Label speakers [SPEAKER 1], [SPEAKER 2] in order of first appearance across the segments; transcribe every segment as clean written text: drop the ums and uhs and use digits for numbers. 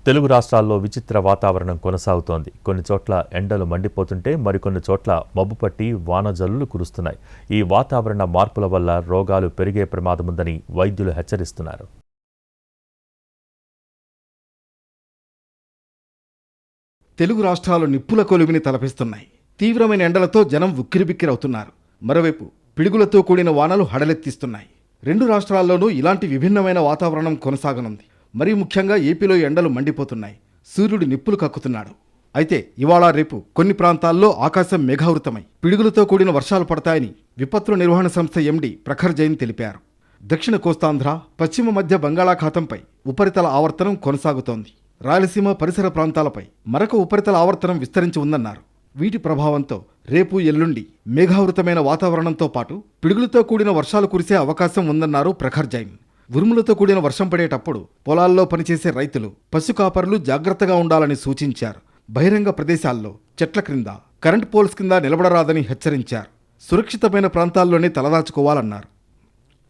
[SPEAKER 1] తెలుగు రాష్ట్రాల్లో విచిత్ర వాతావరణం కొనసాగుతోంది. కొన్ని చోట్ల ఎండలు మండిపోతుంటే మరికొన్ని చోట్ల మబ్బు పట్టి వానజల్లులు కురుస్తున్నాయి. ఈ వాతావరణ మార్పుల వల్ల రోగాలు పెరిగే ప్రమాదముందని వైద్యులు హెచ్చరిస్తున్నారు.
[SPEAKER 2] తెలుగు రాష్ట్రాలు నిప్పుల కొలుమిని తలపిస్తున్నాయి. తీవ్రమైన ఎండలతో జనం ఉక్కిరిబిక్కిరవుతున్నారు. మరోవైపు పిడుగులతో కూడిన వానలు హడలెత్తిస్తున్నాయి. రెండు రాష్ట్రాల్లోనూ ఇలాంటి విభిన్నమైన వాతావరణం కొనసాగనుంది. మరీ ముఖ్యంగా ఏపీలో ఎండలు మండిపోతున్నాయి. సూర్యుడు నిప్పులు కక్కుతున్నాడు. అయితే ఇవాళ రేపు కొన్ని ప్రాంతాల్లో ఆకాశం మేఘావృతమై పిడుగులతో కూడిన వర్షాలు పడతాయని విపత్తుల నిర్వహణ సంస్థ ఎండీ ప్రఖర్ జైన్ తెలిపారు. దక్షిణ కోస్తాంధ్ర, పశ్చిమ మధ్య బంగాళాఖాతంపై ఉపరితల ఆవర్తనం కొనసాగుతోంది. రాయలసీమ పరిసర ప్రాంతాలపై మరొక ఉపరితల ఆవర్తనం విస్తరించి ఉందన్నారు. వీటి ప్రభావంతో రేపు ఎల్లుండి మేఘావృతమైన వాతావరణంతో పాటు పిడుగులతో కూడిన వర్షాలు కురిసే అవకాశం ఉందన్నారు ప్రఖర్ జైన్. ఉరుములతో కూడిన వర్షం పడేటప్పుడు పొలాల్లో పనిచేసే రైతులు, పశుకాపరులు జాగ్రత్తగా ఉండాలని సూచించారు. బహిరంగ ప్రదేశాల్లో, చెట్ల క్రింద, కరెంట్ పోల్స్ కింద నిలబడరాదని హెచ్చరించారు. సురక్షితమైన ప్రాంతాల్లోనే తలదాచుకోవాలన్నారు.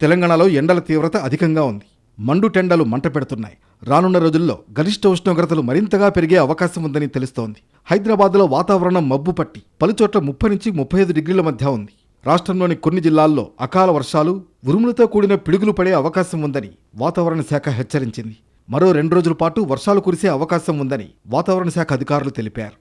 [SPEAKER 2] తెలంగాణలో ఎండల తీవ్రత అధికంగా ఉంది. మండుటెండలు మంట పెడుతున్నాయి. రానున్న రోజుల్లో గరిష్ట ఉష్ణోగ్రతలు మరింతగా పెరిగే అవకాశం ఉందని తెలుస్తోంది. హైదరాబాద్లో వాతావరణం మబ్బు పట్టి పలుచోట్ల 30 నుంచి 35 డిగ్రీల మధ్య ఉంది. రాష్ట్రంలోని కొన్ని జిల్లాల్లో అకాల వర్షాలు, ఉరుములతో కూడిన పిడుగులు పడే అవకాశం ఉందని వాతావరణ శాఖ హెచ్చరించింది. మరో 2 రోజుల పాటు వర్షాలు కురిసే అవకాశం ఉందని వాతావరణ శాఖ అధికారులు తెలిపారు.